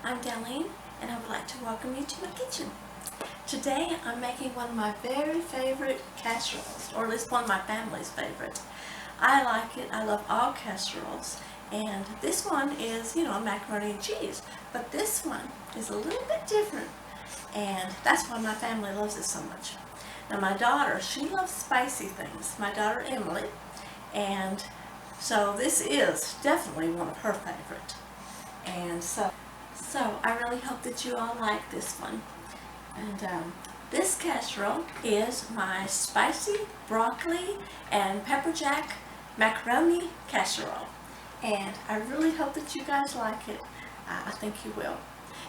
I'm Darlene, and I would like to welcome you to my kitchen. Today I'm making one of my very favorite casseroles, or at least one of my family's favorite. I like it. I love all casseroles, and this one is, macaroni and cheese, but this one is a little bit different, and that's why my family loves it so much. Now my daughter, she loves spicy things, my daughter Emily, and so this is definitely one of her favorite. And so I really hope that you all like this one. And this casserole is my spicy broccoli and pepper jack macaroni casserole. And I really hope that you guys like it. I think you will.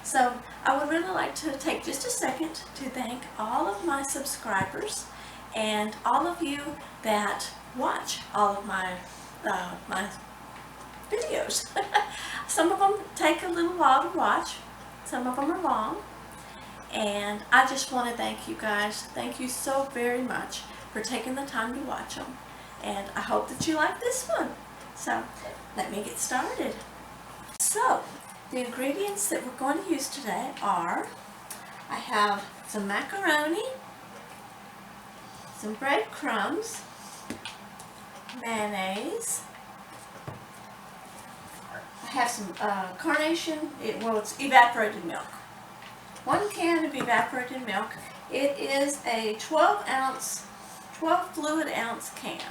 So I would really like to take just a second to thank all of my subscribers and all of you that watch all of my videos. Some of them take a little while to watch, some of them are long, and I just want to thank you guys. Thank you so very much for taking the time to watch them, and I hope that you like this one. So let me get started. So the ingredients that we're going to use today are, I have some macaroni, some breadcrumbs, mayonnaise, I have some carnation, it's evaporated milk. 1 can of evaporated milk. It is a 12 fluid ounce can.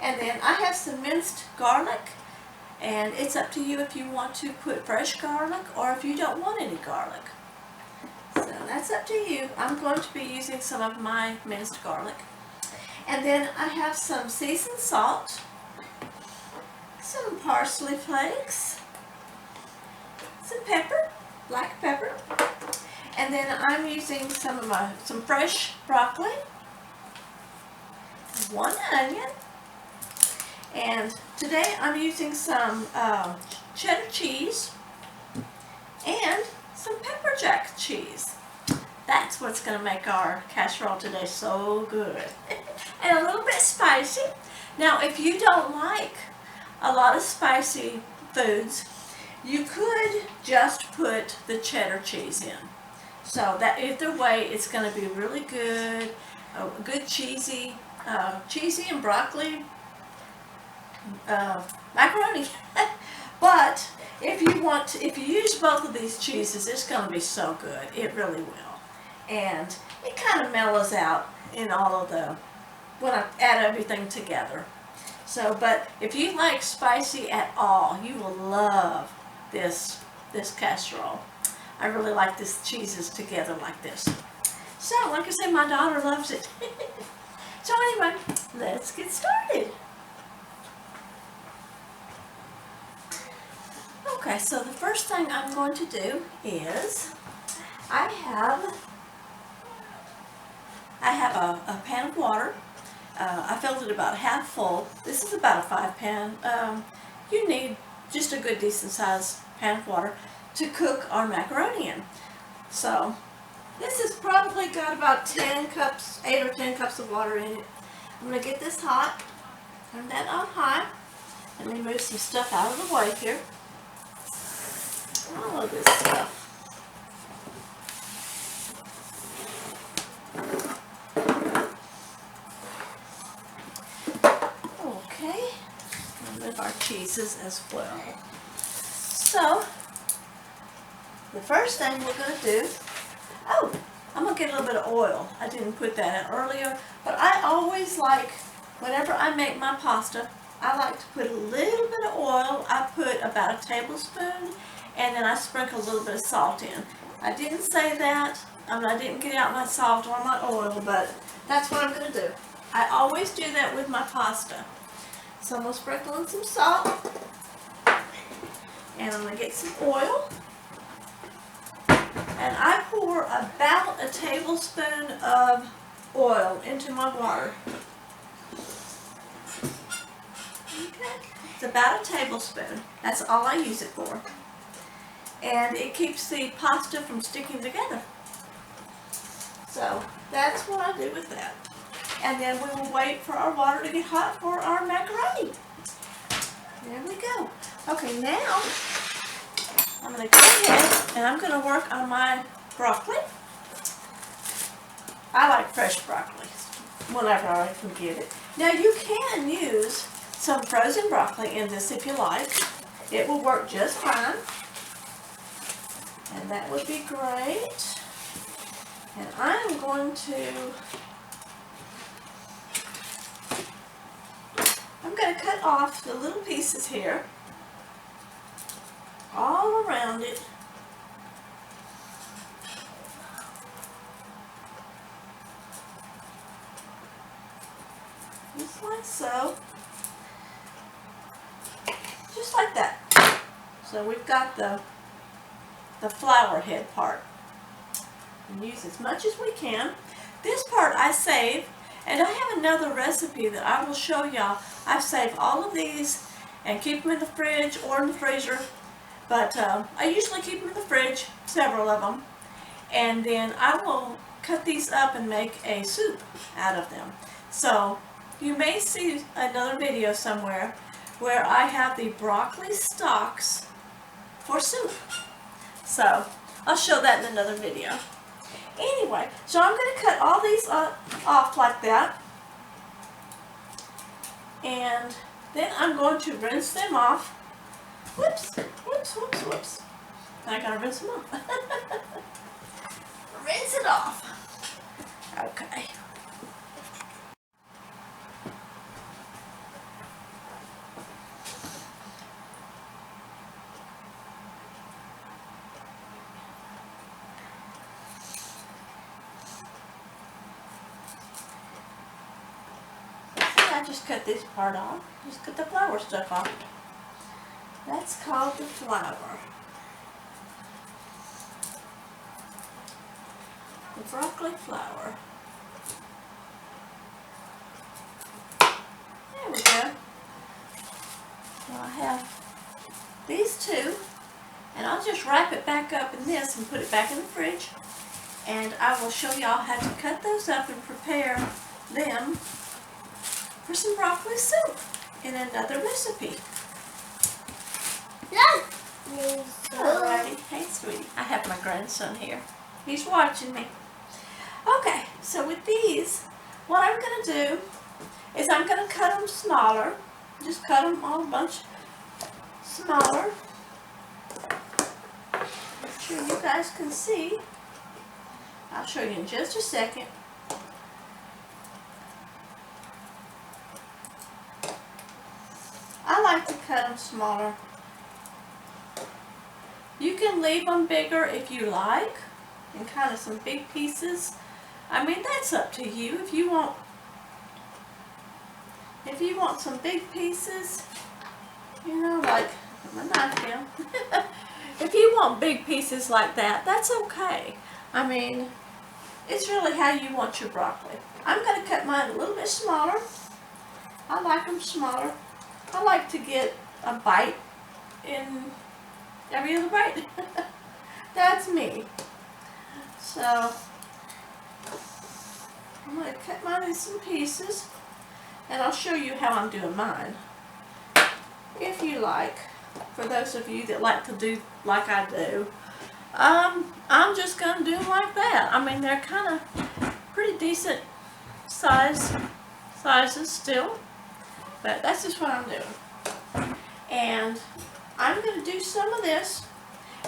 And then I have some minced garlic, and it's up to you if you want to put fresh garlic or if you don't want any garlic. So that's up to you. I'm going to be using some of my minced garlic. And then I have some seasoned salt, some parsley flakes, some pepper, black pepper, and then I'm using some fresh broccoli, 1 onion, and today I'm using some cheddar cheese and some pepper jack cheese. That's what's going to make our casserole today so good. And a little bit spicy. Now if you don't like a lot of spicy foods, you could just put the cheddar cheese in. So that either way, it's going to be really good, good cheesy and broccoli macaroni. But if you use both of these cheeses, it's going to be so good. It really will, and it kind of mellows out in all of when I add everything together. So, but if you like spicy at all, you will love this casserole. I really like these cheeses together like this. So, like I said, my daughter loves it. So anyway, let's get started. Okay, so the first thing I'm going to do is I have a pan of water. I filled it about half full. This is about a 5-pan. You need just a good decent sized pan of water to cook our macaroni in. So this has probably got about 8 or 10 cups of water in it. I'm going to get this hot, turn that on high, and let me move some stuff out of the way here. All of this stuff. With our cheeses as well. So the first thing we're going to do, I'm going to get a little bit of oil. I didn't put that in earlier, but I always like, whenever I make my pasta, I like to put a little bit of oil. I put about a tablespoon, and then I sprinkle a little bit of salt in. I didn't say that. I didn't get out my salt or my oil, but that's what I'm going to do. I always do that with my pasta. So I'm going to sprinkle in some salt, and I'm going to get some oil, and I pour about a tablespoon of oil into my water. Okay, it's about a tablespoon. That's all I use it for, and it keeps the pasta from sticking together. So that's what I do with that. And then we will wait for our water to get hot for our macaroni. There we go. Okay, now I'm going to go ahead and I'm going to work on my broccoli. I like fresh broccoli whenever I can get it. Now you can use some frozen broccoli in this if you like. It will work just fine. And that would be great. And I'm going to cut off the little pieces here, all around it. Just like so. Just like that. So we've got the flower head part. And use as much as we can. This part I save, and I have another recipe that I will show y'all. I've saved all of these and keep them in the fridge or in the freezer, but I usually keep them in the fridge, several of them, and then I will cut these up and make a soup out of them. So you may see another video somewhere where I have the broccoli stalks for soup. So I'll show that in another video. Anyway, so I'm going to cut all these off like that. And then I'm going to rinse them off. Whoops, whoops, whoops, whoops. I got to rinse them off. Rinse it off. Okay. I just cut this part off. Just cut the flour stuff off. That's called the flour. The broccoli flour. There we go. So I have these two, and I'll just wrap it back up in this and put it back in the fridge. And I will show y'all how to cut those up and prepare them for some broccoli soup in another recipe. Alrighty. Hey, sweetie. I have my grandson here. He's watching me. Okay, so with these, what I'm going to do is I'm going to cut them smaller. Just cut them all a bunch smaller. Make sure you guys can see. I'll show you in just a second. I like to cut them smaller. You can leave them bigger if you like, and kind of some big pieces. I mean, that's up to you. If you want some big pieces, you know, like, put my knife down. If you want big pieces like that, that's okay. I mean, it's really how you want your broccoli. I'm going to cut mine a little bit smaller. I like them smaller. I like to get a bite in every other bite. That's me. So I'm going to cut mine in some pieces, and I'll show you how I'm doing mine, if you like. For those of you that like to do like I do, I'm just going to do them like that. I mean, they're kind of pretty decent sizes still. But that's just what I'm doing. And I'm going to do some of this,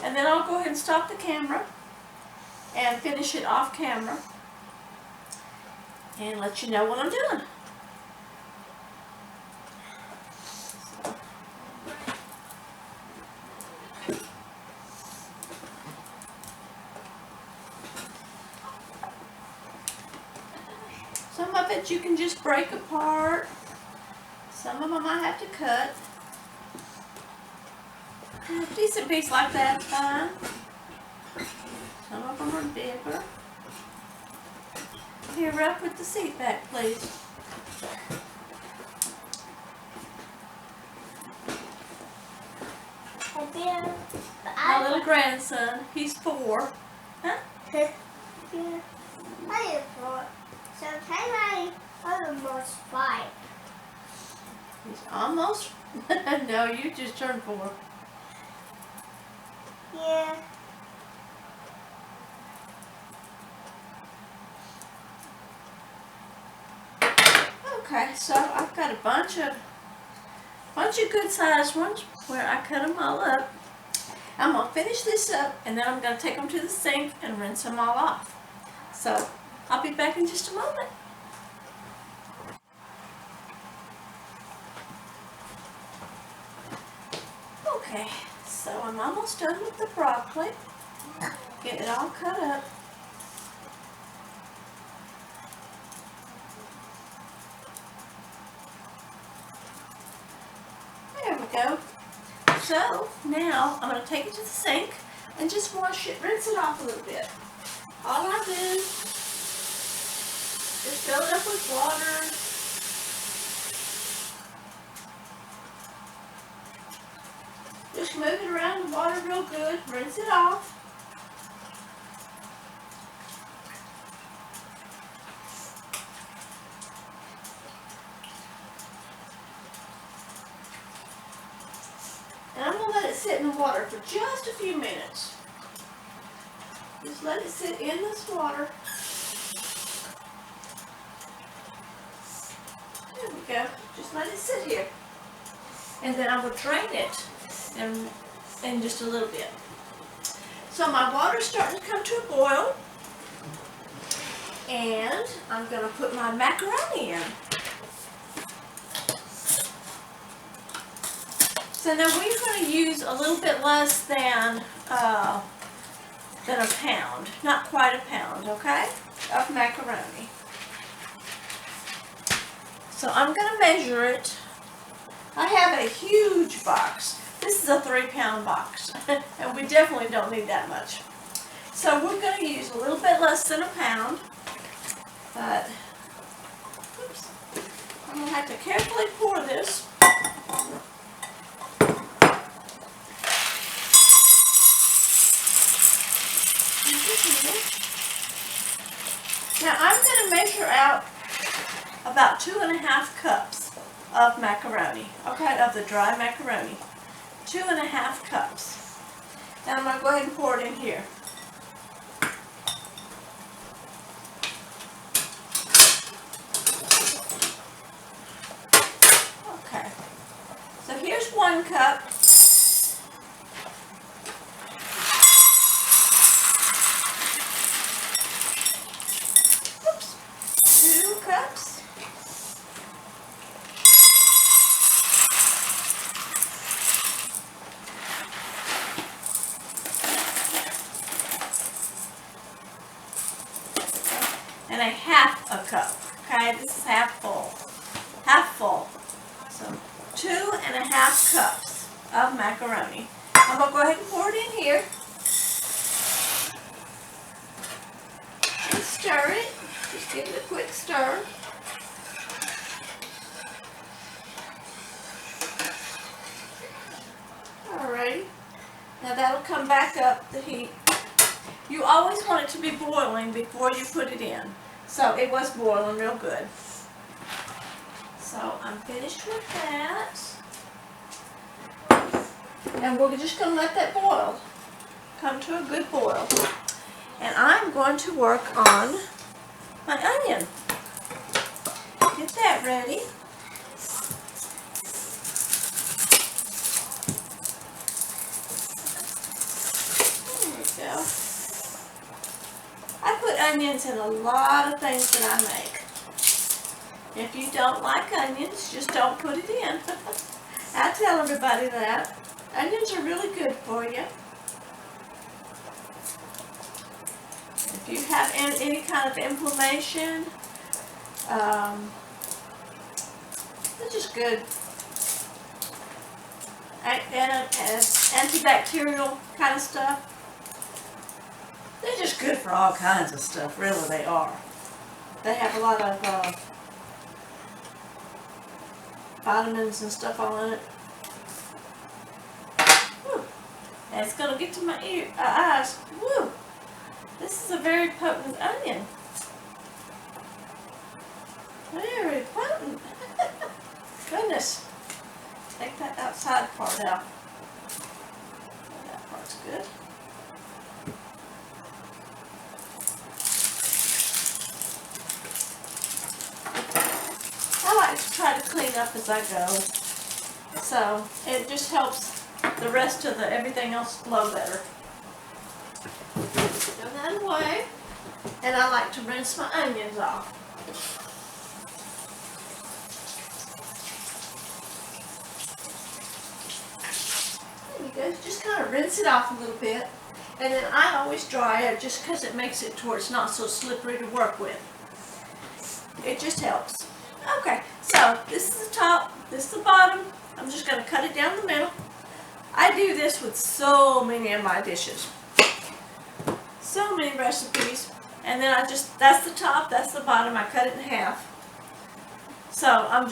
and then I'll go ahead and stop the camera and finish it off camera and let you know what I'm doing. Some of it you can just break apart. Some of them I have to cut. A decent piece like that's fine. Some of them are bigger. Here, Ralph, put the seat back, please. My little grandson, he's 4. Huh? Yeah, I am 4. So I'm almost 5. He's almost? No, you just turned 4. Yeah. Okay, so I've got a bunch of good sized ones where I cut them all up. I'm going to finish this up and then I'm going to take them to the sink and rinse them all off. So I'll be back in just a moment. Okay, so I'm almost done with the broccoli. Get it all cut up. There we go. So now I'm going to take it to the sink and just wash it, rinse it off a little bit. All I do is fill it up with water. Just move it around the water real good, rinse it off. And I'm going to let it sit in the water for just a few minutes. Just let it sit in this water. There we go. Just let it sit here. And then I will drain it in just a little bit. So my water's starting to come to a boil. And I'm going to put my macaroni in. So now we're going to use a little bit less than a pound, not quite a pound, okay, of macaroni. So I'm going to measure it. I have a huge box. This is a 3-pound box, and we definitely don't need that much. So we're going to use a little bit less than a pound, but oops, I'm going to have to carefully pour this. Now I'm going to measure out about 2½ cups of macaroni, okay, of the dry macaroni. 2½ cups. Now I'm going to go ahead and pour it in here. Okay, so here's 1 cup. Cups. And a ½ cup. Okay, this is half full. Half full. So 2½ cups of macaroni. I'm going to go ahead and pour it in here. And stir it. Just give it a quick stir. Alrighty. Now that'll come back up the heat. You always want it to be boiling before you put it in. So it was boiling real good. So I'm finished with that. And we're just going to let that boil. Come to a good boil. And I'm going to work on my onion. Get that ready. There we go. I put onions in a lot of things that I make. If you don't like onions, just don't put it in. I tell everybody that. Onions are really good for you. If you have any kind of inflammation, they're just good. And antibacterial kind of stuff. They're just good for all kinds of stuff, really they are. They have a lot of vitamins and stuff all in it. Whew. And it's going to get to my eyes. Woo! This is a very potent onion. Very potent. Goodness. Take that outside part out. That part's good. like to try to clean up as I go. So it just helps the rest of everything else flow better. Throw that away. And I like to rinse my onions off. There you go. Just kind of rinse it off a little bit. And then I always dry it just because it makes it to where it's not so slippery to work with. It just helps. Okay, so this is the top, this is the bottom. I'm just going to cut it down the middle. I do this with so many of my dishes. So many recipes. And then that's the top, that's the bottom. I cut it in half. So I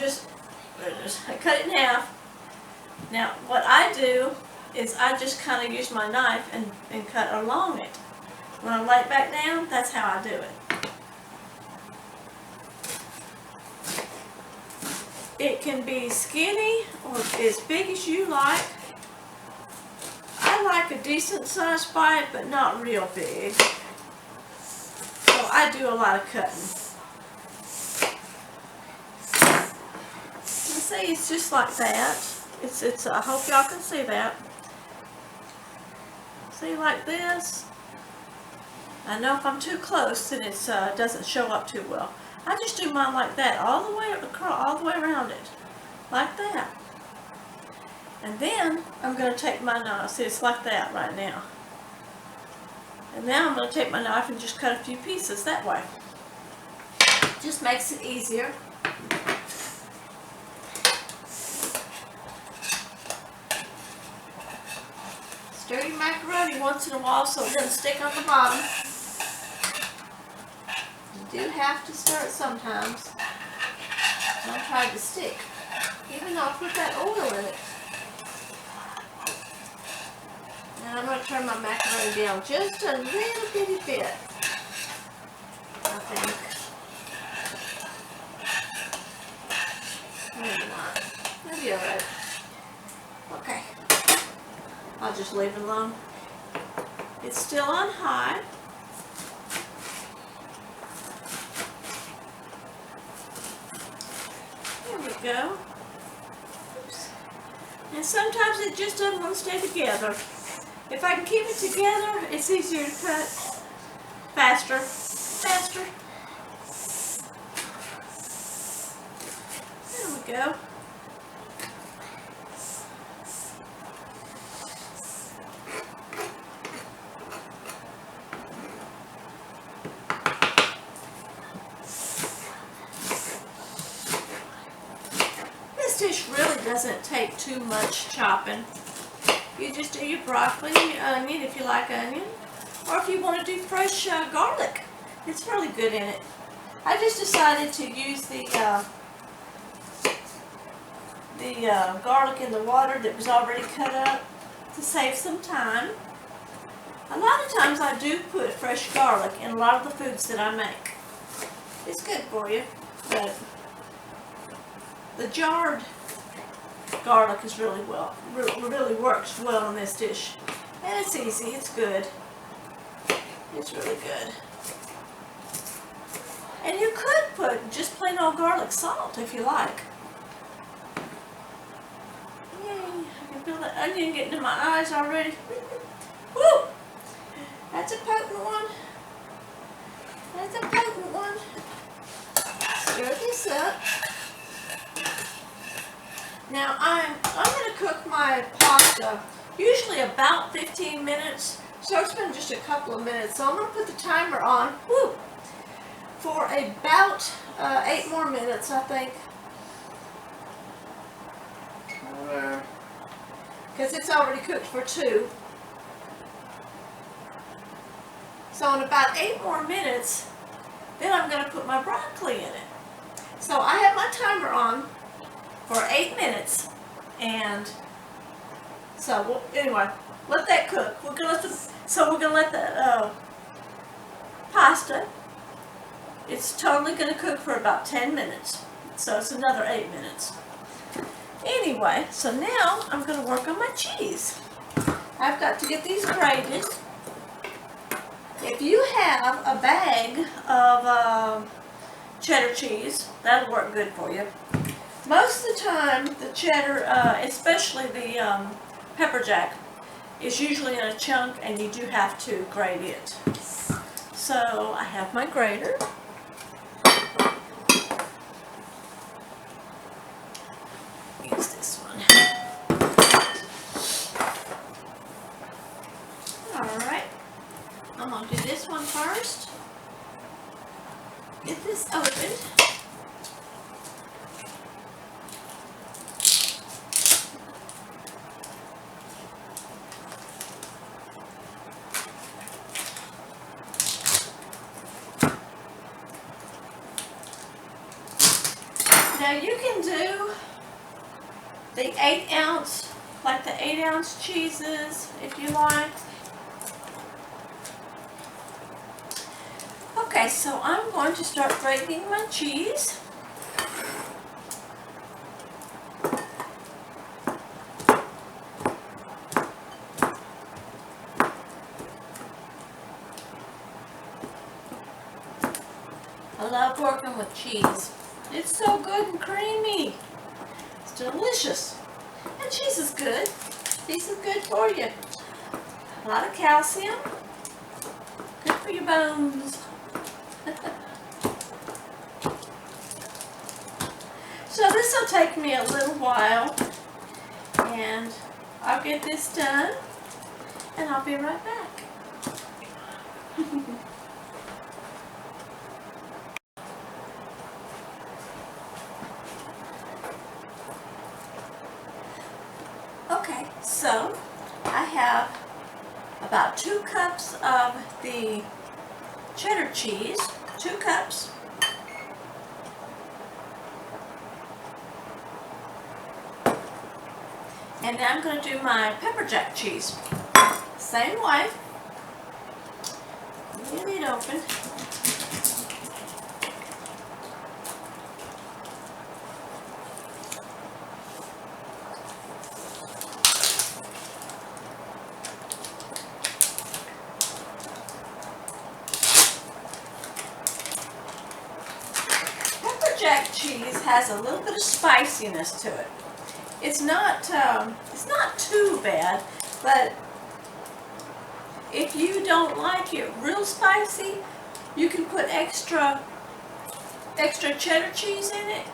cut it in half. Now what I do is I just kind of use my knife and cut along it. When I lay it back down, that's how I do it. It can be skinny or as big as you like. I like a decent sized bite, but not real big. So I do a lot of cutting. You see, it's just like that. It's. I hope y'all can see that. See, like this. I know if I'm too close, then it doesn't show up too well. I just do mine like that, all the way across, all the way around it, like that. And then I'm going to take my knife. See, it's like that right now. And now I'm going to take my knife and just cut a few pieces that way. Just makes it easier. Stir your macaroni once in a while so it doesn't stick on the bottom. You do have to stir it sometimes. Don't try to stick. Even though I put that oil in it. And I'm going to turn my macaroni down just a little bitty bit, I think. Maybe not. Maybe alright. Okay. I'll just leave it alone. It's still on high. There we go. Oops. And sometimes it just doesn't want to stay together. If I can keep it together, it's easier to cut. Faster. Faster. There we go. This dish really doesn't take too much chopping. You just do your broccoli, your onion if you like onion, or if you want to do fresh garlic. It's really good in it. I just decided to use the garlic in the water that was already cut up to save some time. A lot of times I do put fresh garlic in a lot of the foods that I make. It's good for you, but the jarred garlic is really works well in this dish, and it's easy. It's good. It's really good. And you could put just plain old garlic salt if you like. Yay! I can feel the onion getting in my eyes already. Woo! That's a potent one. That's a potent one. Stir this up. Now I'm going to cook my pasta usually about 15 minutes, so it's been just a couple of minutes. So I'm going to put the timer on for about 8 more minutes, I think. Because it's already cooked for 2. So in about 8 more minutes, then I'm going to put my broccoli in it. So I have my timer on for 8 minutes, and so anyway, let that cook. We're gonna let the pasta. It's totally gonna cook for about 10 minutes. So it's another 8 minutes. Anyway, so now I'm gonna work on my cheese. I've got to get these grated. If you have a bag of cheddar cheese, that'll work good for you. Most of the time, the cheddar, especially the pepper jack, is usually in a chunk, and you do have to grate it. So I have my grater. Use this one. Alright, I'm going to do this one first. Get this opened. Now you can do the 8-ounce, like the 8-ounce cheeses if you like. Okay, so I'm going to start grating my cheese. I love working with cheese. It's so good and creamy. It's delicious. And cheese is good. Cheese is good for you. A lot of calcium. Good for your bones. So this will take me a little while. And I'll get this done. And I'll be right back. Okay, so I have about 2 cups of the cheddar cheese, 2 cups. And then I'm going to do my pepper jack cheese. Same way. Get it open. Jack cheese has a little bit of spiciness to it. It's not too bad, but if you don't like it real spicy, you can put extra cheddar cheese in it,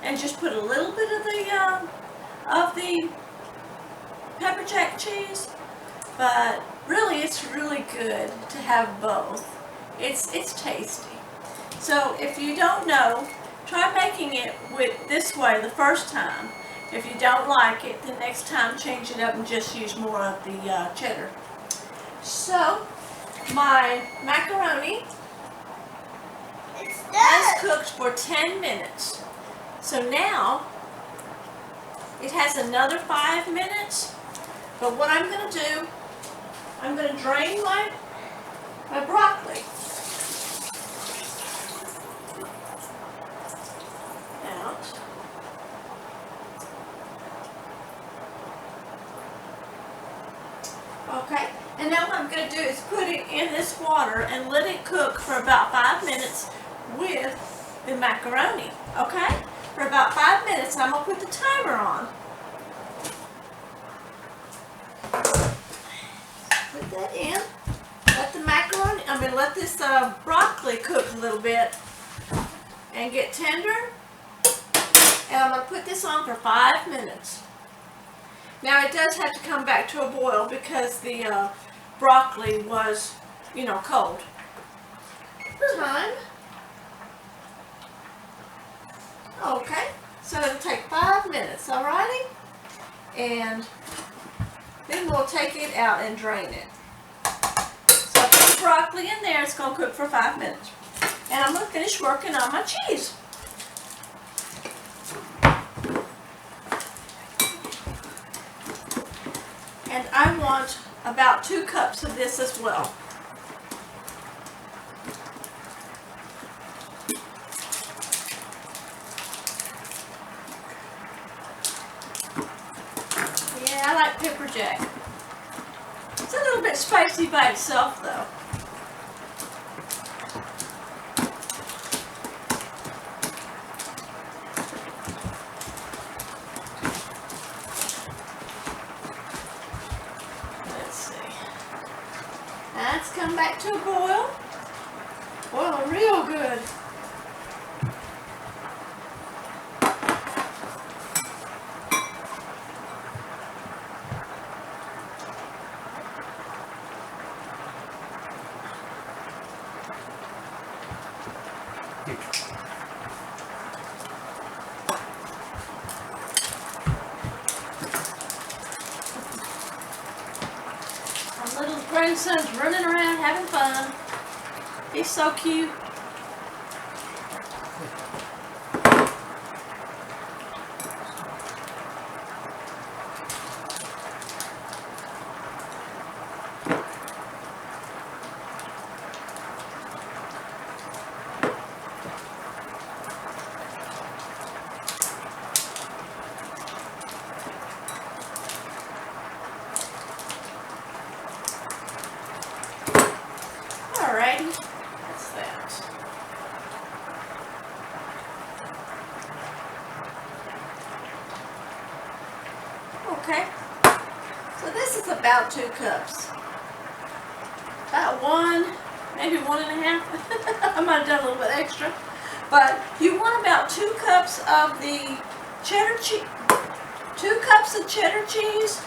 and just put a little bit of the pepper jack cheese. But really, it's really good to have both. It's tasty. So if you don't know, try making it with this way the first time. If you don't like it, the next time change it up and just use more of the cheddar. So, my macaroni has cooked for 10 minutes. So now, it has another 5 minutes. But what I'm going to do, I'm going to drain my broccoli. Okay, and now what I'm going to do is put it in this water and let it cook for about 5 minutes with the macaroni. Okay, for about 5 minutes. I'm going to put the timer on. Put that in. Let the macaroni, let this broccoli cook a little bit and get tender. And I'm going to put this on for 5 minutes. Now it does have to come back to a boil because the broccoli was, cold. Time. Okay, so it'll take 5 minutes, alrighty? And then we'll take it out and drain it. So I put the broccoli in there, it's going to cook for 5 minutes. And I'm going to finish working on my cheese. And I want about 2 cups of this as well. Yeah, I like pepper jack. It's a little bit spicy by itself though. that's come back to a boil. Boiling real good. My little grandson's running around having fun. He's so cute. Alrighty, that's that. Okay, so this is about 2 cups. About 1, maybe 1.5. I might have done a little bit extra. But you want about 2 cups of the cheddar cheese, 2 cups of cheddar cheese,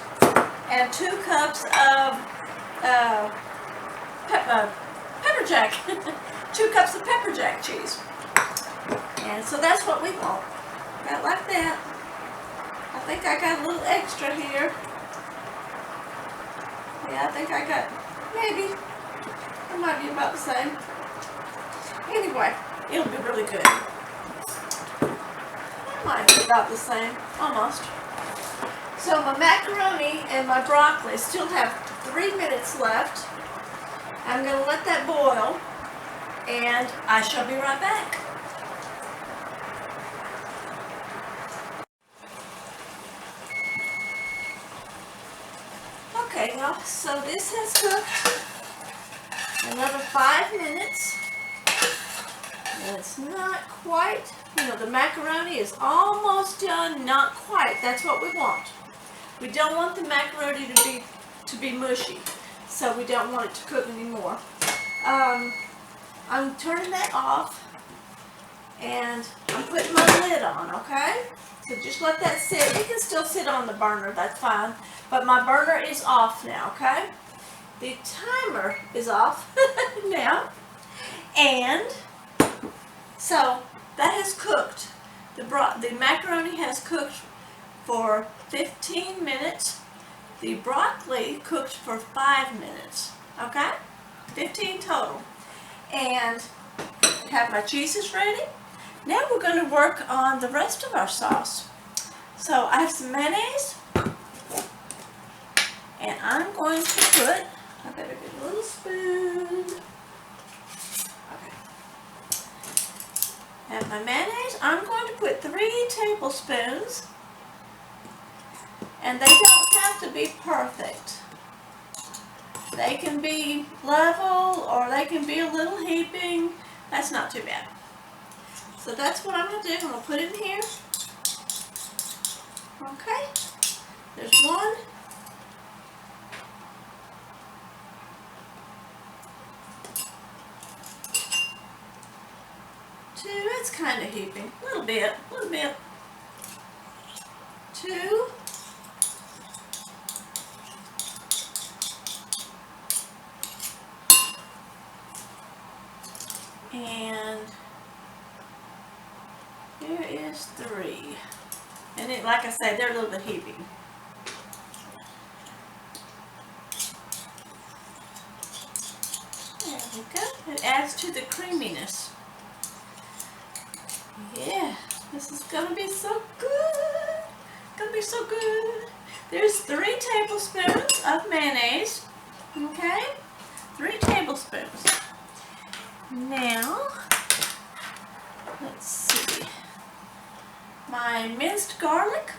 and 2 cups of pepper jack. 2 cups of pepper jack cheese. And so that's what we want. About like that. I think I got a little extra here. Yeah, I think I got maybe. It might be about the same. Anyway, it'll be really good. It might be about the same. Almost. So my macaroni and my broccoli still have 3 minutes left. I'm going to let that boil, and I shall be right back. Okay, y'all, so this has cooked another 5 minutes. And it's not quite, the macaroni is almost done, not quite. That's what we want. We don't want the macaroni to be mushy. So we don't want it to cook anymore. I'm turning that off, and I'm putting my lid on, okay? So just let that sit. It can still sit on the burner, that's fine. But my burner is off now, okay? The timer is off now. And so that has cooked. The macaroni has cooked for 15 minutes. The broccoli cooked for 5 minutes, okay? 15 total. And have my cheeses ready. Now we're going to work on the rest of our sauce. So I have some mayonnaise. And I'm going to put, I better get a little spoon. Okay. And my mayonnaise, I'm going to put 3 tablespoons. And they don't have to be perfect. They can be level, or they can be a little heaping. That's not too bad. So that's what I'm going to do. I'm going to put it in here. Okay. There's 1. Two. It's kind of heaping. A little bit. 2. And here is 3. And it, like I said, they're a little bit heaping. There we go. It adds to the creaminess. Yeah, this is gonna be so good. Gonna be so good. There's 3 tablespoons of mayonnaise. Okay? 3 tablespoons. Now, let's see, my minced garlic.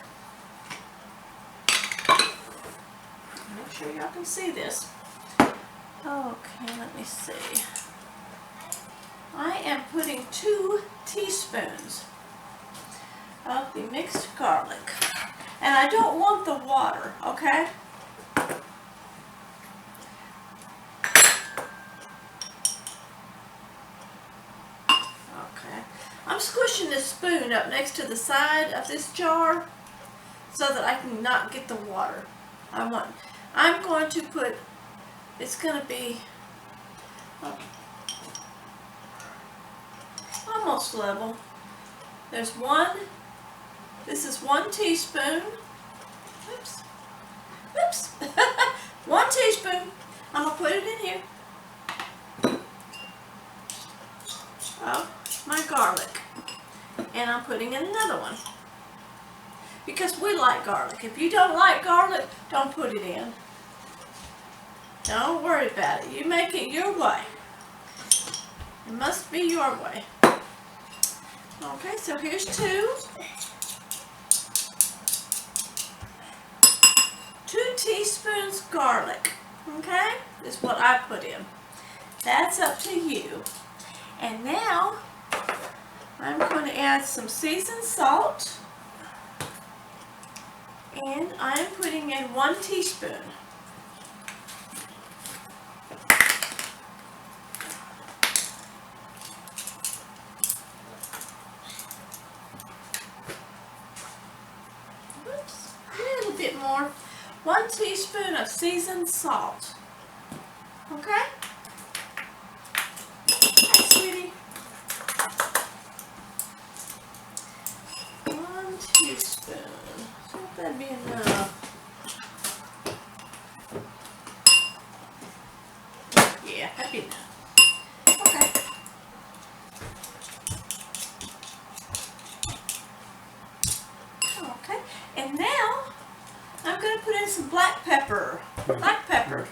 Make sure y'all can see this. Okay, let me see. I am putting 2 teaspoons of the mixed garlic. And I don't want the water, okay? I'm squishing this spoon up next to the side of this jar so that I can not get the water. I'm going to put, it's going to be almost level. This is 1 teaspoon. Oops. 1 teaspoon. I'm going to put it in here. Of my garlic. And I'm putting in another one. Because we like garlic. If you don't like garlic, don't put it in. Don't worry about it. You make it your way. It must be your way. Okay, so here's 2. 2 teaspoons garlic. Okay? Is what I put in. That's up to you. And now, I'm going to add some seasoned salt. And I'm putting in 1 teaspoon. Oops, a little bit more. 1 teaspoon of seasoned salt. Okay? Hi, sweetie. 1 teaspoon. Should that be enough? Yeah, that'd be enough. Okay. Okay. And now I'm going to put in some black pepper. Black pepper.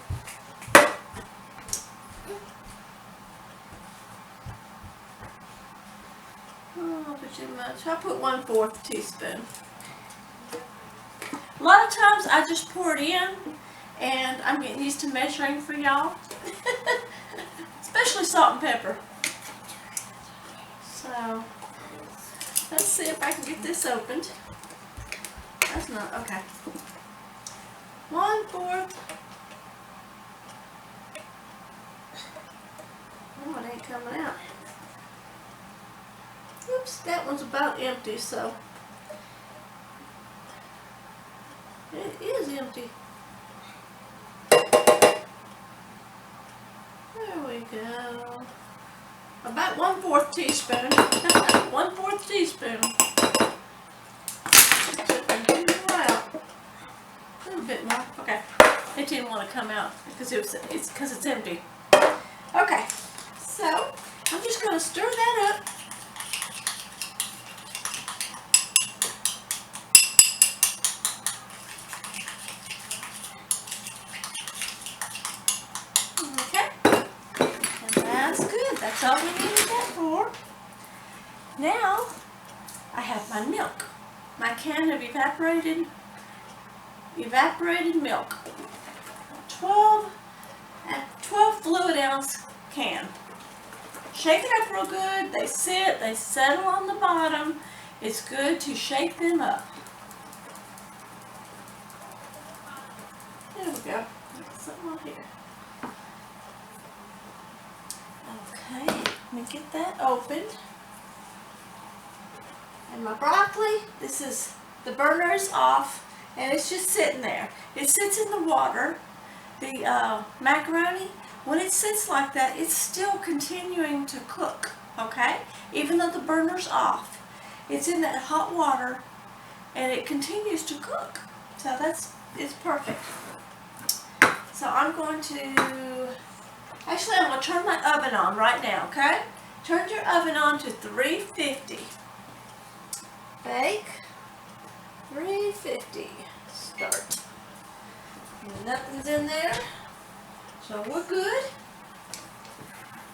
Oh, but too much. I'll put 1/4 teaspoon. A lot of times I just pour it in, and I'm getting used to measuring for y'all. Especially salt and pepper. So, let's see if I can get this opened. That's not, okay. 1/4. Oh, it ain't coming out. Oops, that one's about empty, so. It is empty. There we go. About 1/4 teaspoon. 1/4 teaspoon. A little bit more. Okay. It didn't want to come out because it's empty. Okay. So I'm just going to stir that up. That's all we needed that for. Now, I have my milk. My can of evaporated milk. 12 fluid ounce can. Shake it up real good. They settle on the bottom. It's good to shake them up. There we go. Something on here. Okay, let me get that opened. And my broccoli, this is, the burner is off, and it's just sitting there. It sits in the water. The macaroni, when it sits like that, it's still continuing to cook, okay? Even though the burner's off. It's in that hot water, and it continues to cook. So it's perfect. So I'm going to, actually, I'm going to turn my oven on right now, okay? Turn your oven on to 350. Bake. 350. Start. And nothing's in there. So we're good.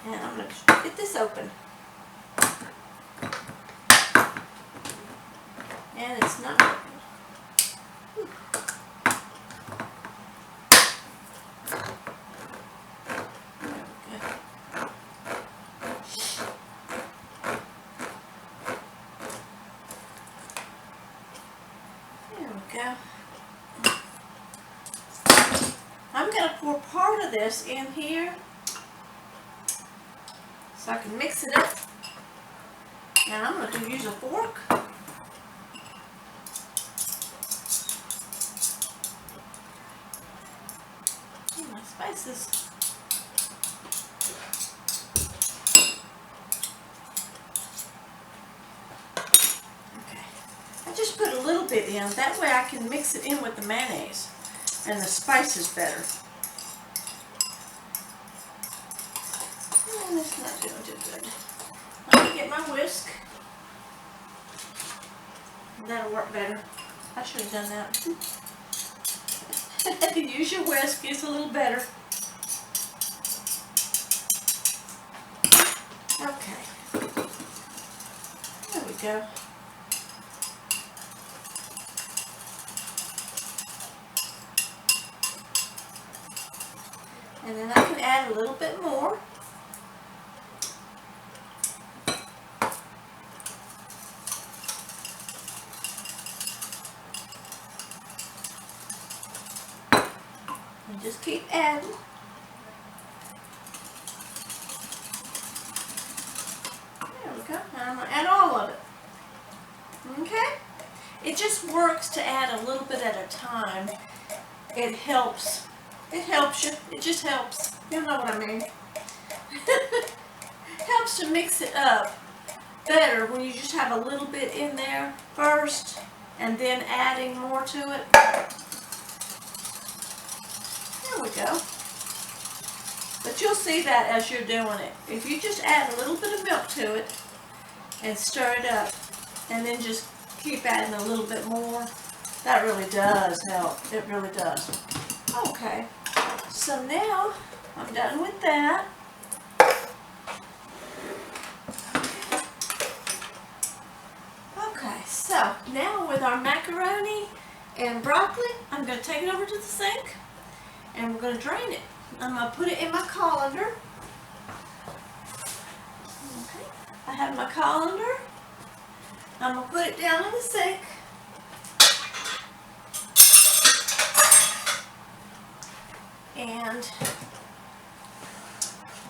And I'm going to get this open. And it's not open. I'm going to pour part of this in here so I can mix it up And I'm going to use a fork. My spices. Okay. I just put a little bit in. That way I can mix it in with the mayonnaise and the spices better. And it's not doing too good. Let me get my whisk. That'll work better. I should have done that. Use your whisk, it's a little better. Okay. There we go. And then I can add a little bit more. And just keep adding. There we go. Now I'm going to add all of it. Okay? It just works to add a little bit at a time. It helps. It helps you. It just helps. You know what I mean. Helps to mix it up better when you just have a little bit in there first and then adding more to it. There we go. But you'll see that as you're doing it. If you just add a little bit of milk to it and stir it up and then just keep adding a little bit more, that really does help. It really does. Okay. So now I'm done with that. Okay, so now with our macaroni and broccoli, I'm going to take it over to the sink and we're going to drain it. I'm going to put it in my colander. Okay, I have my colander. I'm going to put it down in the sink. And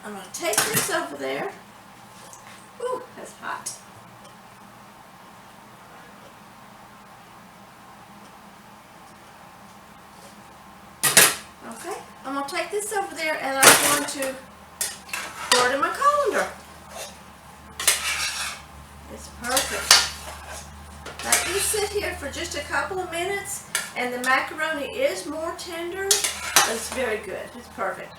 I'm going to take this over there. Ooh, that's hot. Okay, I'm going to take this over there and I'm going to pour it in my colander. It's perfect. Let this sit here for just a couple of minutes and the macaroni is more tender. It's very good. It's perfect.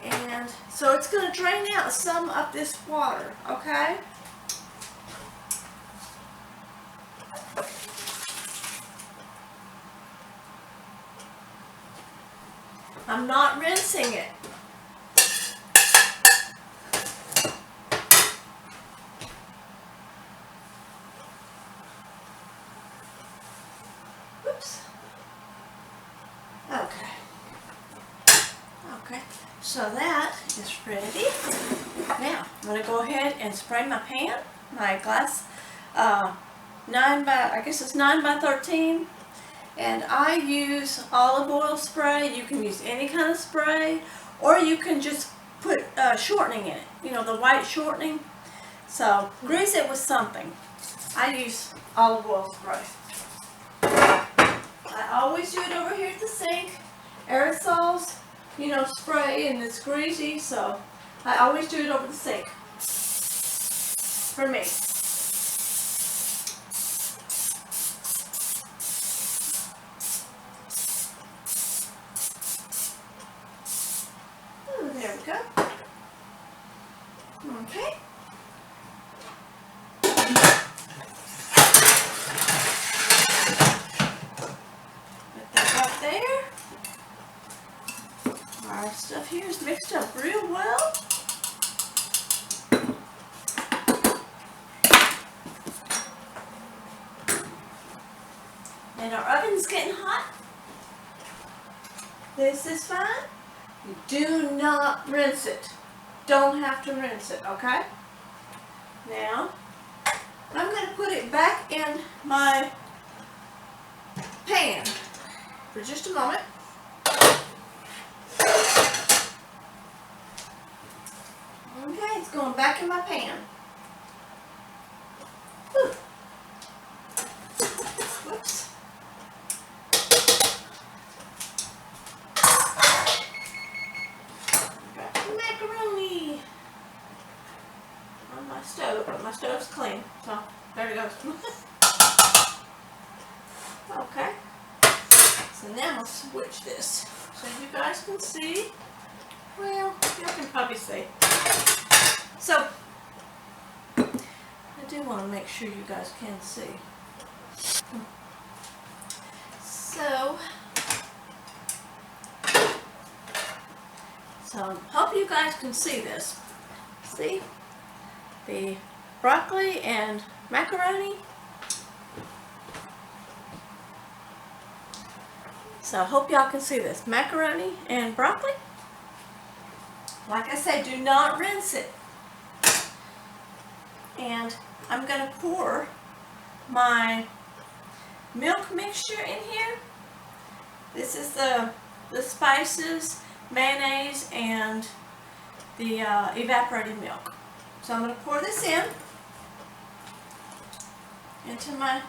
And so it's going to drain out some of this water, okay? I'm not rinsing it. Oops. Okay. Okay. So that is ready. Now, I'm going to go ahead and spray my pan, my glass, 9 by 13. And I use olive oil spray. You can use any kind of spray, or you can just put shortening in it. You know, the white shortening. So, grease it with something. I use olive oil spray. I always do it over here at the sink. Aerosols, you know, spray and it's greasy, so I always do it over the sink. For me. Ooh, there we go. Okay. Our stuff here is mixed up real well. And our oven's getting hot. This is fine. You do not rinse it. Don't have to rinse it, okay? Now, I'm going to put it back in my pan for just a moment. Okay, it's going back in my pan. Whew. Whoops. Got the macaroni on my stove, but my stove's clean, so there it goes. Okay. So now I'm going to switch this so you guys can see. Well, you can probably see. So, I do want to make sure you guys can see. So hope you guys can see this. See? The broccoli and macaroni. So I hope y'all can see this. Macaroni and broccoli. Like I said, do not rinse it. And I'm going to pour my milk mixture in here. This is the spices, mayonnaise, and the evaporated milk. So I'm going to pour this into my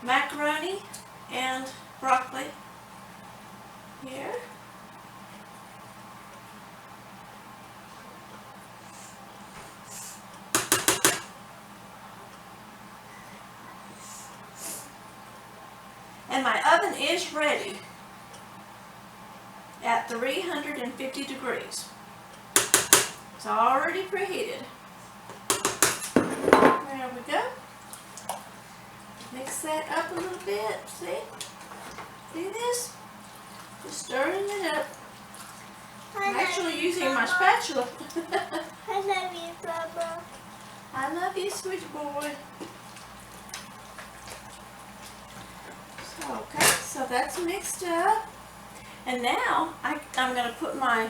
macaroni and broccoli here. And my oven is ready at 350 degrees. It's already preheated. There we go. Mix that up a little bit. See? See this? Just stirring it up. I'm actually using my spatula. I love you, Papa. I love you, sweet boy. Okay, so that's mixed up. And now I'm going to put my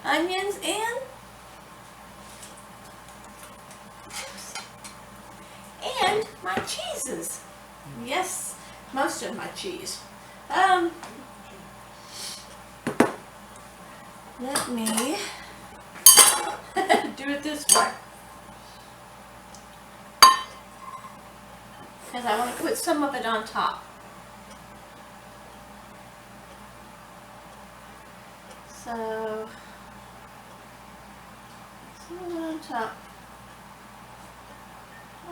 onions in. And my cheeses. Yes, most of my cheese. Let me do it this way. Because I want to put some of it on top. So, some of it on top.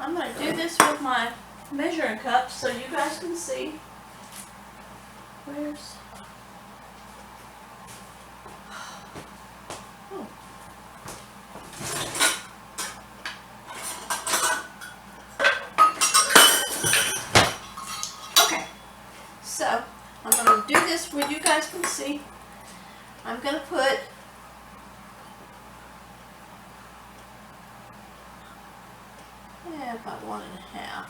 I'm going to do this with my measuring cup so you guys can see. Where's... Oh. Okay, so I'm going to do this where you guys can see. I'm going to put about 1.5.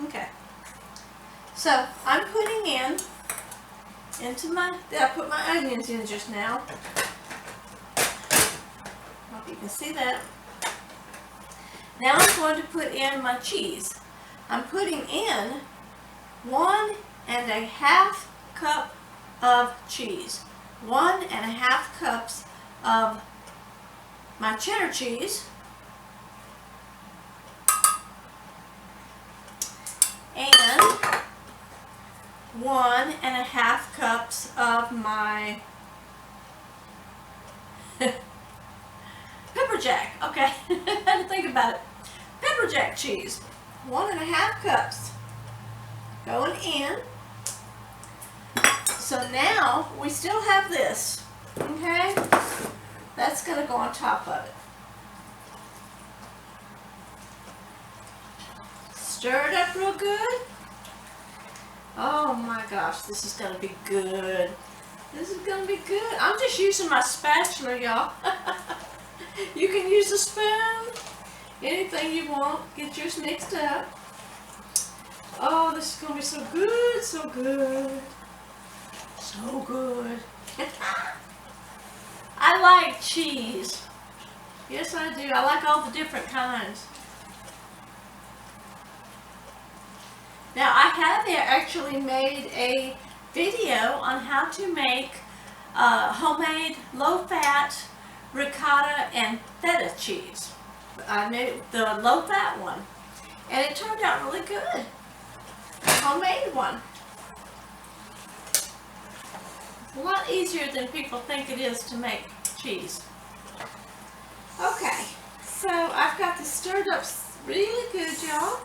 Okay, so I'm putting I put my onions in just now. Hope you can see that. Now I'm going to put in my cheese. I'm putting in 1.5 cup of cheese. 1.5 cups of my cheddar cheese. And 1.5 cups of my pepper jack. Okay, I had to think about it. Pepper jack cheese. 1.5 cups going in. So now we still have this. Okay, that's going to go on top of it. Stir it up real good. Oh my gosh, this is going to be good. This is going to be good. I'm just using my spatula, y'all. You can use a spoon. Anything you want. Get yours mixed up. Oh, this is going to be so good, so good. So good. I like cheese. Yes, I do. I like all the different kinds. Now, I have actually made a video on how to make homemade low-fat ricotta and feta cheese. I made the low-fat one, and it turned out really good. Homemade one. It's a lot easier than people think it is to make cheese. Okay, so I've got this stirred up really good, y'all.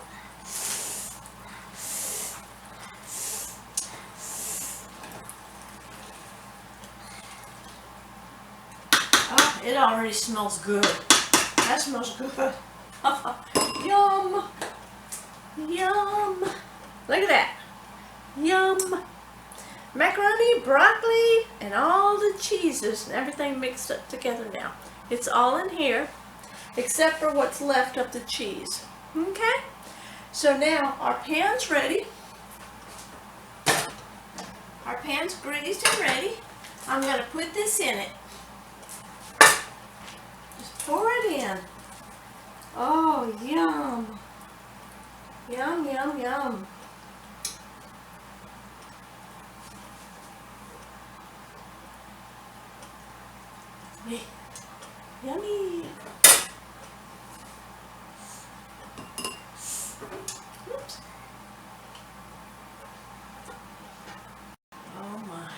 Oh, it already smells good. That smells good. Yum. Yum. Look at that. Yum. Macaroni, broccoli, and all the cheeses and everything mixed up together now. It's all in here, except for what's left of the cheese. Okay? So now our pan's ready. Our pan's greased and ready. I'm going to put this in it. Just pour it in. Oh, yum. Yum, yum, yum. Yummy. Oops. Oh my.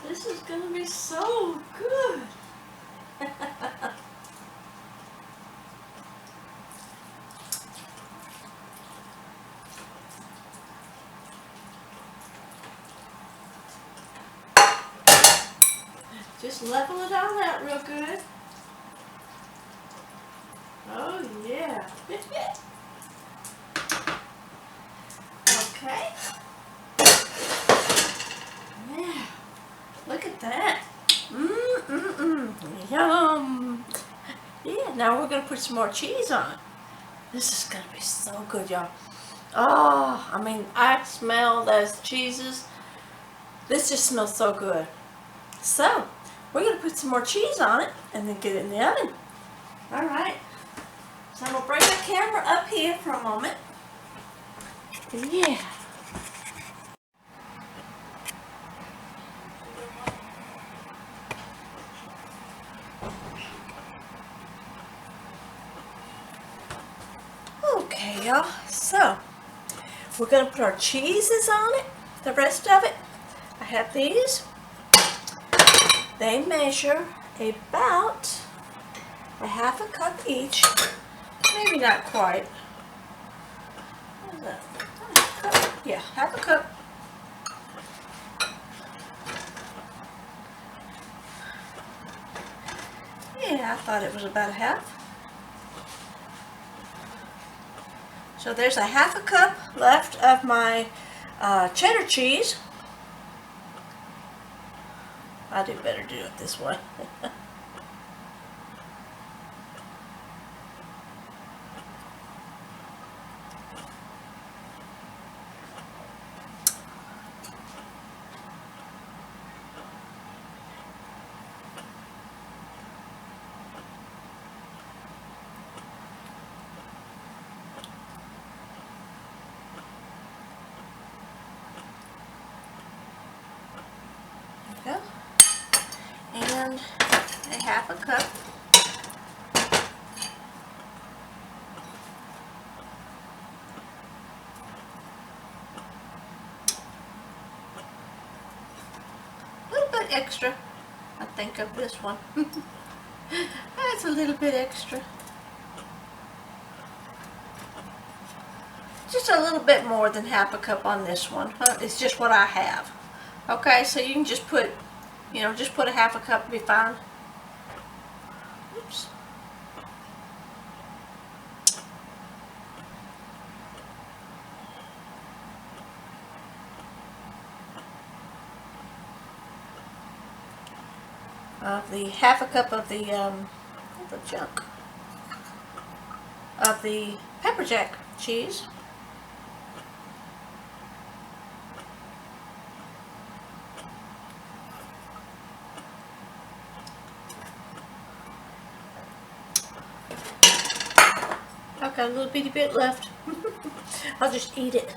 This is going to be so good. Just level it all out real good. Oh yeah. Okay. Now, look at that. Yum. Yeah, now we're going to put some more cheese on. This is going to be so good, y'all. Oh, I mean, I smell those cheeses. This just smells so good. So, we're going to put some more cheese on it and then get it in the oven. Alright. So I'm going to bring the camera up here for a moment. Yeah. Okay, y'all. So, we're going to put our cheeses on it. The rest of it. I have these. They measure about a half a cup each. Maybe not quite. What is that? Yeah, half a cup. Yeah, I thought it was about a half. So there's a half a cup left of my cheddar cheese. I do better do it this way. There we go. And a half a cup a little bit extra, I think, of this one. That's a little bit extra. Just a little bit more than half a cup on this one. It's just what I have. Okay, so you can just put, you know, just put a half a cup and be fine. Oops. The half a cup of the junk of the pepper jack cheese. got a little bitty bit left. I'll just eat it.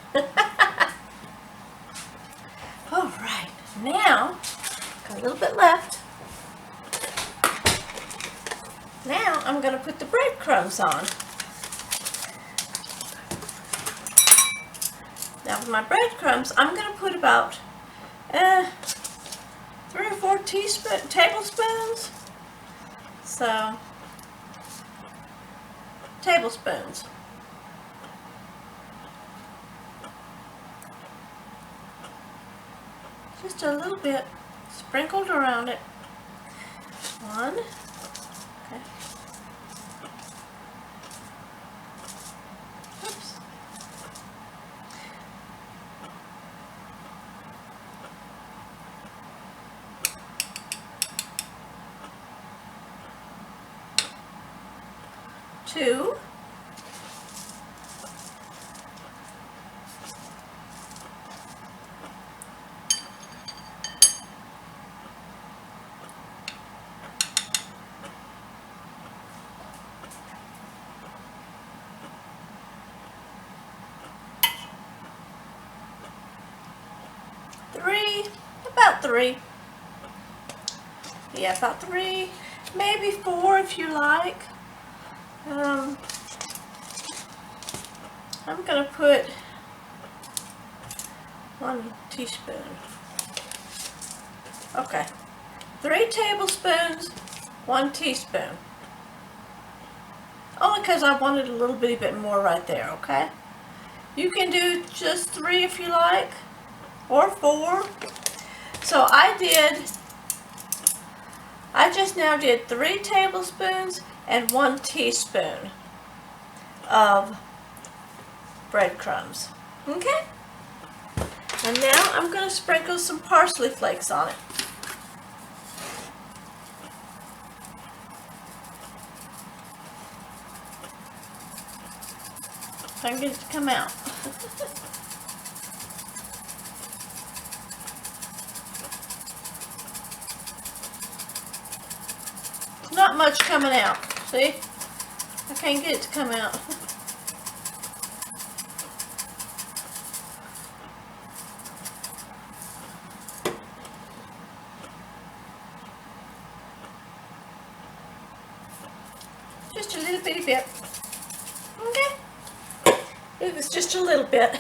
Alright, now, got a little bit left. Now I'm going to put the breadcrumbs on. Now with my breadcrumbs, I'm going to put about 3 or 4 tablespoons. So, tablespoons. Just a little bit sprinkled around it. 1. Okay. Oops. 2. 3, about 3. Yeah, about 3, maybe 4 if you like. I'm gonna put 1 teaspoon. Okay, 3 tablespoons, 1 teaspoon. Only because I wanted a little bitty bit more right there, okay? You can do just 3 if you like, or 4. So I just now did 3 tablespoons and 1 teaspoon of breadcrumbs. Okay? And now I'm going to sprinkle some parsley flakes on it. If I can get it to come out. Not much coming out. See? I can't get it to come out. Just a little bitty bit. Okay? It was just a little bit.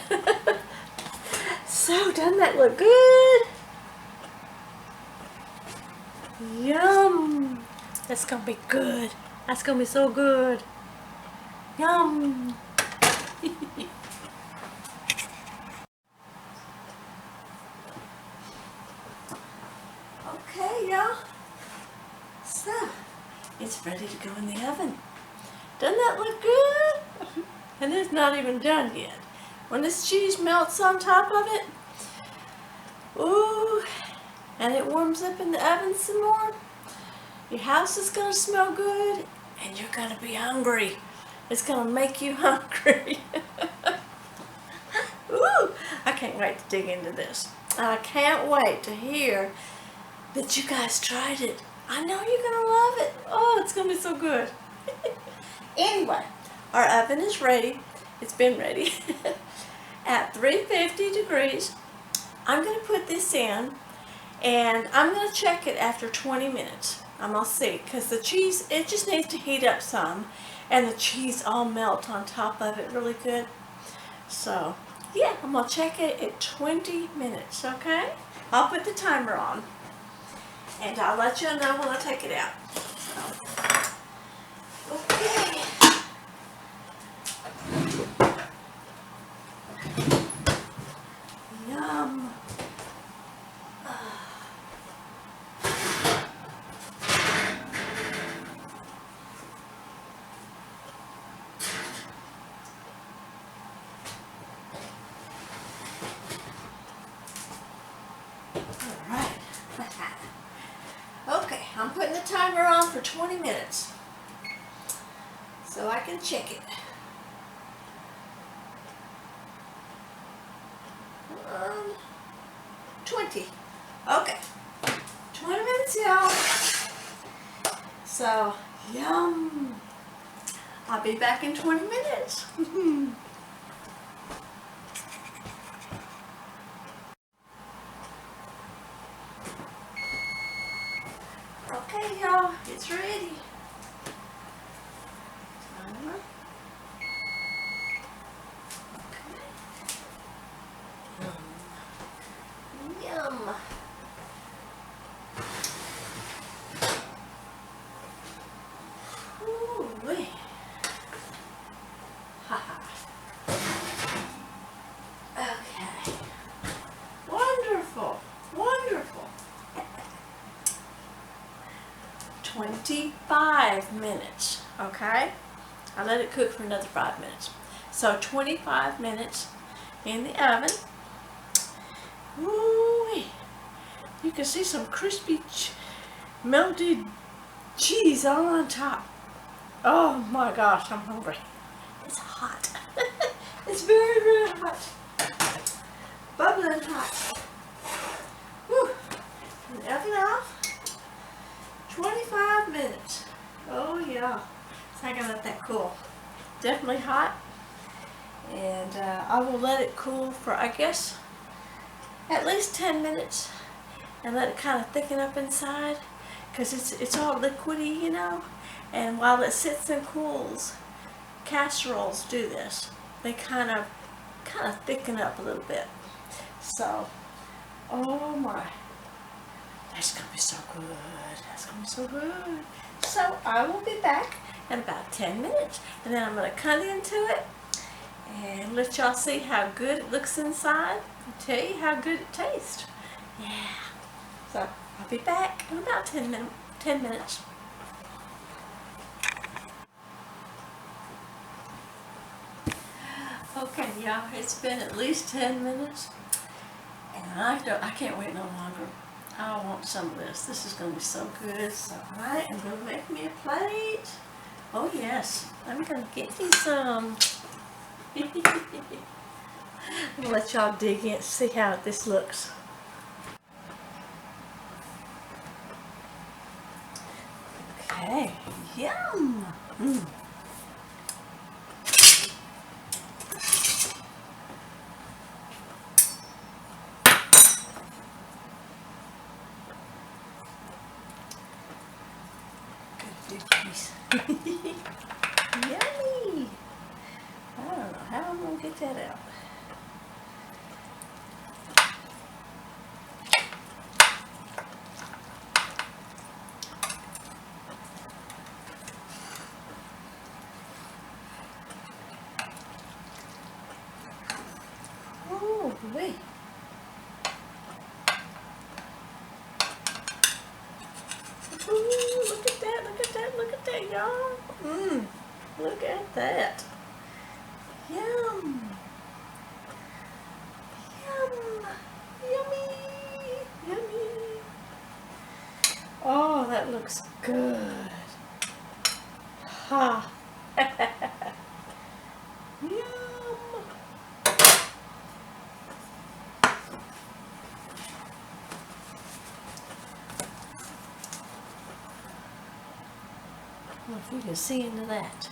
So, doesn't that look good? Yum! That's gonna be good. That's gonna be so good. Yum! Okay, y'all. So, it's ready to go in the oven. Doesn't that look good? And it's not even done yet. When this cheese melts on top of it, ooh, and it warms up in the oven some more, your house is going to smell good, and you're going to be hungry. It's going to make you hungry. Ooh, I can't wait to dig into this. I can't wait to hear that you guys tried it. I know you're going to love it. Oh, it's going to be so good. Anyway, our oven is ready. It's been ready. At 350 degrees, I'm going to put this in, and I'm going to check it after 20 minutes. I'm going to see, because the cheese, it just needs to heat up some, and the cheese all melt on top of it really good. So, yeah, I'm going to check it at 20 minutes, okay? I'll put the timer on, and I'll let you know when I take it out. So, okay. Yum. Alright. Okay, I'm putting the timer on for 20 minutes so I can check it. 20. Okay. 20 minutes, y'all. So, yum. I'll be back in 20 minutes. Okay, y'all, it's ready. Okay. Yum. Ooh-wee. Okay. Wonderful. Wonderful. 25 minutes, okay? I let it cook for another 5 minutes. So 25 minutes in the oven. Ooh-wee. You can see some crispy melted cheese all on top. Oh my gosh, I'm hungry. It's hot. It's very, very hot. Bubbling hot. Whew. Turn the oven off. 25 minutes. Oh yeah. So I gotta let that cool. Definitely hot. And I will let it cool for, I guess, at least 10 minutes. And let it kind of thicken up inside. Because it's all liquidy, you know. And while it sits and cools, casseroles do this. They kind of thicken up a little bit. So, oh my. That's going to be so good. That's going to be so good. So, I will be back in about 10 minutes. And then I'm going to cut into it. And let y'all see how good it looks inside. And tell you how good it tastes. Yeah. So, I'll be back in about 10 minutes. Okay, y'all, it's been at least 10 minutes. And I can't wait no longer. I want some of this. This is going to be so good. So I am going to make me a plate. Oh, yes. I'm going to get me some. I'm going to let y'all dig in, see how this looks. Okay. Yum. Good piece. Yummy. I don't know how I'm going to get that out. Oh, wait. Ooh, look at that, look at that, look at that, y'all. Look at that. Yum. Yum. Yummy. Yummy. Oh, that looks good. Ha. Yum. Well, if you can see into that.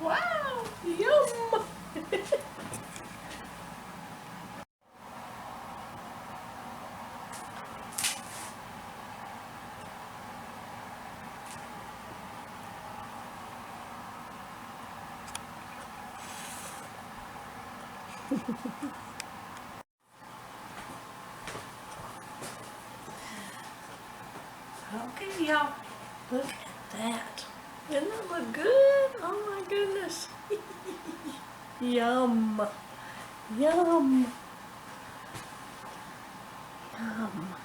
Wow, yum! Okay, y'all, look at that. Doesn't that look good? Oh my goodness. Yum. Yum. Yum.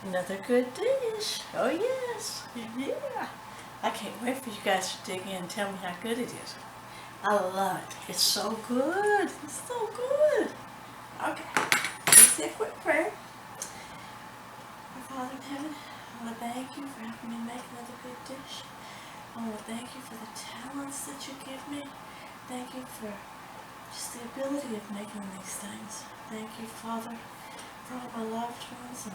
Another good dish. Oh yes. Yeah. I can't wait for you guys to dig in and tell me how good it is. I love it. It's so good. It's so good. Okay. Let's say a quick prayer. Our Father in heaven, I want to thank you for helping me make another good dish. Oh, thank you for the talents that you give me. Thank you for just the ability of making these things. Thank you, Father, for all my loved ones, and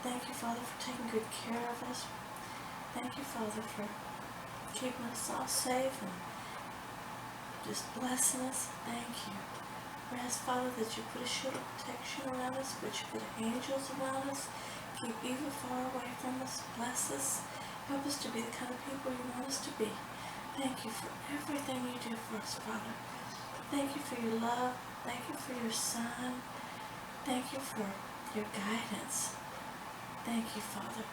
thank you, Father, for taking good care of us. Thank you, Father, for keeping us all safe and just blessing us. Thank you. We ask, Father, that you put a shield of protection around us, put your good angels around us, keep evil far away from us, bless us, help us to be the kind of people you want us to be. Thank you for everything you do for us, Father. Thank you for your love. Thank you for your Son. Thank you for your guidance. Thank you, Father.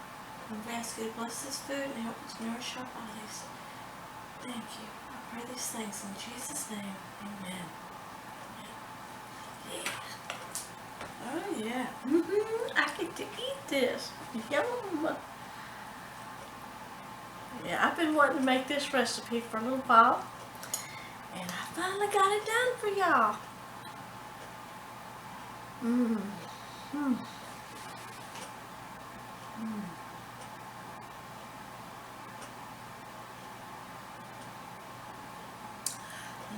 And we ask you to bless this food and help us nourish our bodies. Thank you. I pray these things in Jesus' name. Amen. Yeah. Oh, yeah. I get to eat this. Yum. Yeah, I've been wanting to make this recipe for a little while, and I finally got it done for y'all.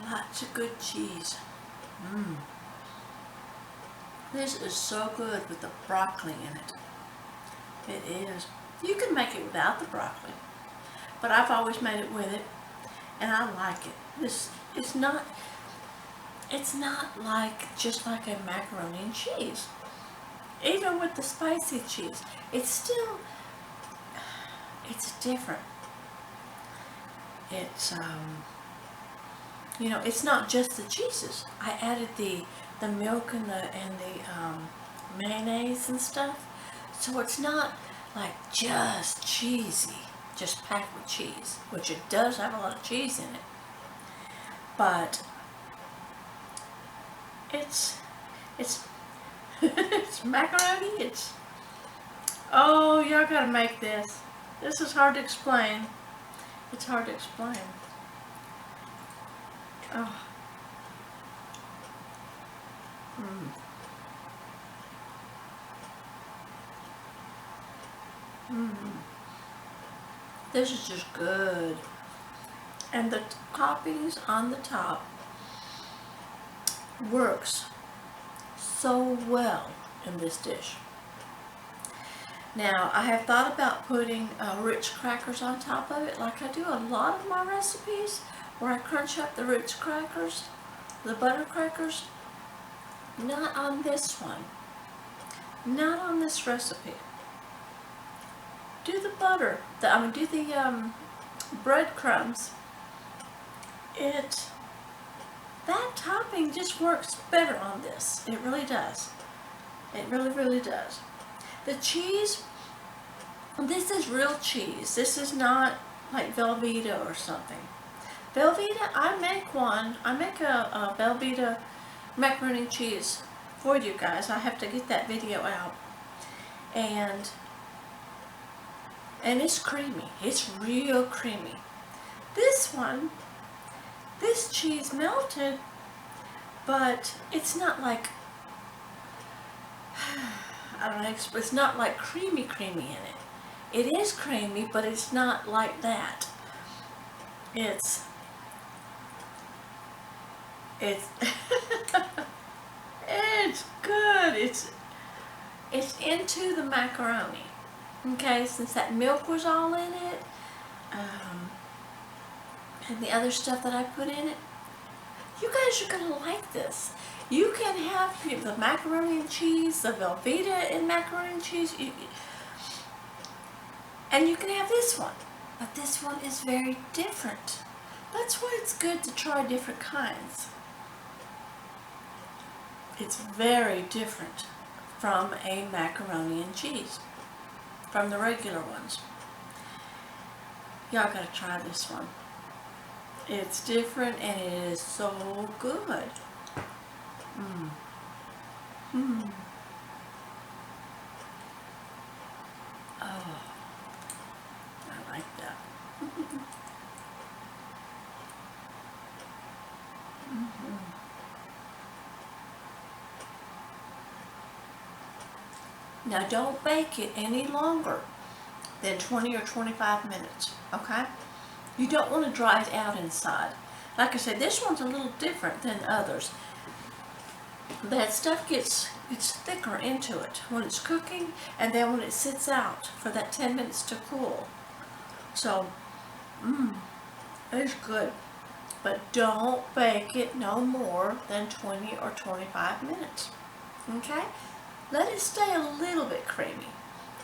Lots of good cheese. This is so good with the broccoli in it. It is. You can make it without the broccoli, but I've always made it with it, and I like it. It's not like just like a macaroni and cheese. Even with the spicy cheese, it's different. It's you know, it's not just the cheeses. I added the milk and the mayonnaise and stuff, so it's not like just cheesy, just packed with cheese, which it does have a lot of cheese in it, but it's it's macaroni. Oh, y'all gotta make this. This is hard to explain. It's hard to explain. Oh. This is just good. And the toppings on the top works so well in this dish. Now, I have thought about putting Ritz crackers on top of it, like I do a lot of my recipes, where I crunch up the Ritz crackers, the butter crackers. Not on this one. Not on this recipe. Do the butter. Do the breadcrumbs. That topping just works better on this. It really does. It really, really does. The cheese, this is real cheese. This is not like Velveeta or something. Velveeta, I make a Velveeta macaroni and cheese for you guys. I have to get that video out. And it's creamy. It's real creamy. This one, this cheese melted, but it's not like, I don't know, it's not like creamy in it. It is creamy, but it's not like that. It's good. It's into the macaroni. Okay, since that milk was all in it, and the other stuff that I put in it, you guys are gonna like this. You can have the macaroni and cheese, the Velveeta and macaroni and cheese, and you can have this one. But this one is very different. That's why it's good to try different kinds. It's very different from a macaroni and cheese, from the regular ones. Y'all gotta try this one. It's different and it is so good. Oh, I like that. Now don't bake it any longer than 20 or 25 minutes, okay? You don't want to dry it out inside. Like I said, this one's a little different than others. That stuff gets thicker into it when it's cooking, and then when it sits out for that 10 minutes to cool. So, it's good. But don't bake it no more than 20 or 25 minutes. Okay? Let it stay a little bit creamy.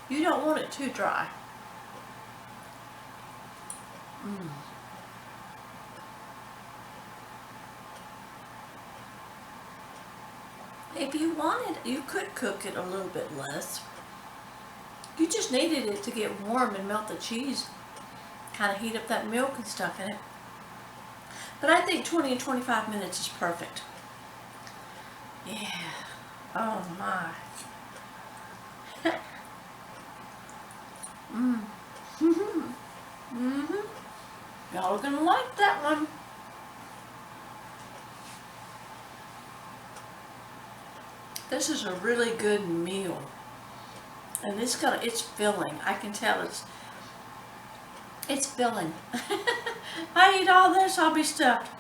You don't want it too dry. If you wanted, you could cook it a little bit less. You just needed it to get warm and melt the cheese. Kind of heat up that milk and stuff in it. But I think 20 and 25 minutes is perfect. Yeah. Oh my. Y'all are gonna like that one. This is a really good meal. And it's filling. I can tell it's filling. I eat all this, I'll be stuffed.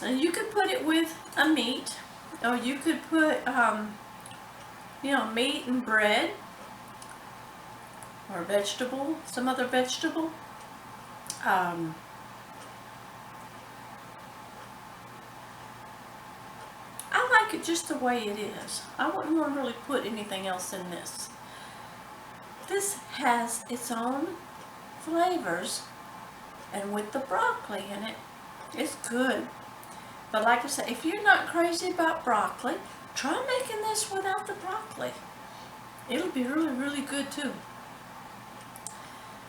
And you could put it with a meat, or you could put, meat and bread, or vegetable, some other vegetable. I like it just the way it is. I wouldn't want to really put anything else in this. This has its own flavors, and with the broccoli in it, it's good. But like I said, if you're not crazy about broccoli, try making this without the broccoli. It'll be really, really good too.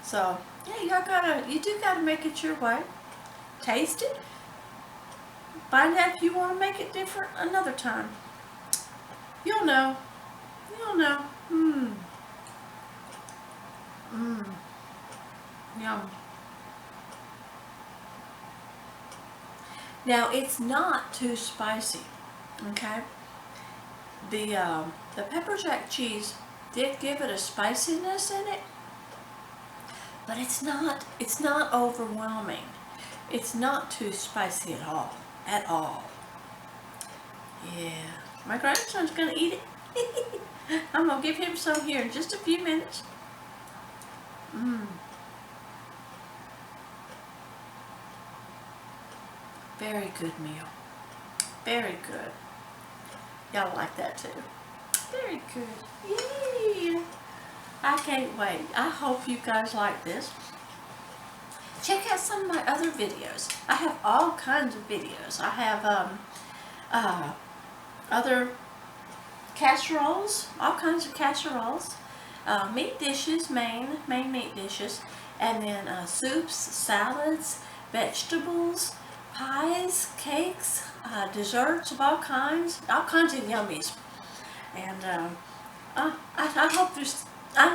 So yeah, you do gotta make it your way. Taste it. Find out if you want to make it different another time. You'll know. You'll know. Yum. Now it's not too spicy, okay? The pepper jack cheese did give it a spiciness in it, but it's not overwhelming. It's not too spicy at all. At all. Yeah. My grandson's gonna eat it. I'm gonna give him some here in just a few minutes. Very good meal. Very good. Y'all like that too. Very good. Yay! I can't wait. I hope you guys like this. Check out some of my other videos. I have all kinds of videos. I have other casseroles, all kinds of casseroles, meat dishes, main meat dishes, and then soups, salads, vegetables, pies, cakes, desserts of all kinds of yummies. And I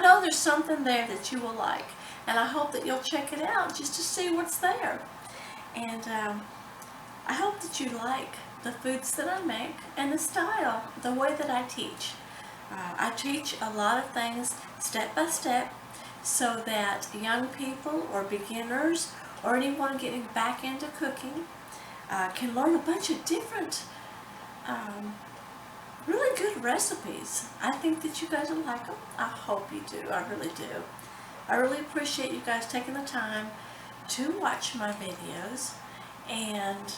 know there's something there that you will like. And I hope that you'll check it out just to see what's there. And I hope that you like the foods that I make and the style, the way that I teach. I teach a lot of things step by step so that young people or beginners or anyone getting back into cooking can learn a bunch of different really good recipes. I think that you guys will like them. I hope you do. I really do. I really appreciate you guys taking the time to watch my videos and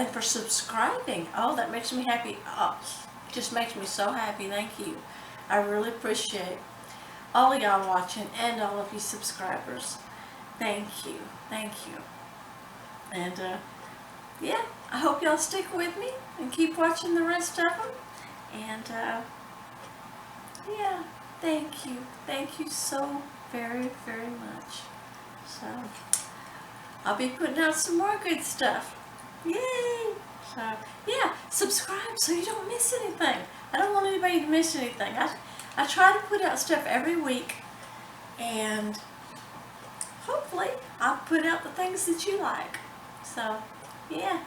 for subscribing. Oh, that makes me happy. Oh, just makes me so happy. Thank you. I really appreciate all of y'all watching and all of you subscribers. Thank you. Thank you. And yeah, I hope y'all stick with me and keep watching the rest of them. And yeah, thank you. Thank you so very, very much. So, I'll be putting out some more good stuff. Yay! So, yeah, subscribe so you don't miss anything. I don't want anybody to miss anything. I try to put out stuff every week, and hopefully I'll put out the things that you like. So, yeah.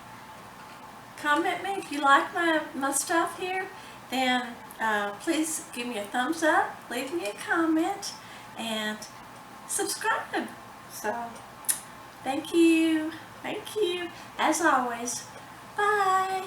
Comment me if you like my stuff here. Then please give me a thumbs up, leave me a comment, and subscribe. So, Thank you. Thank you. As always, bye.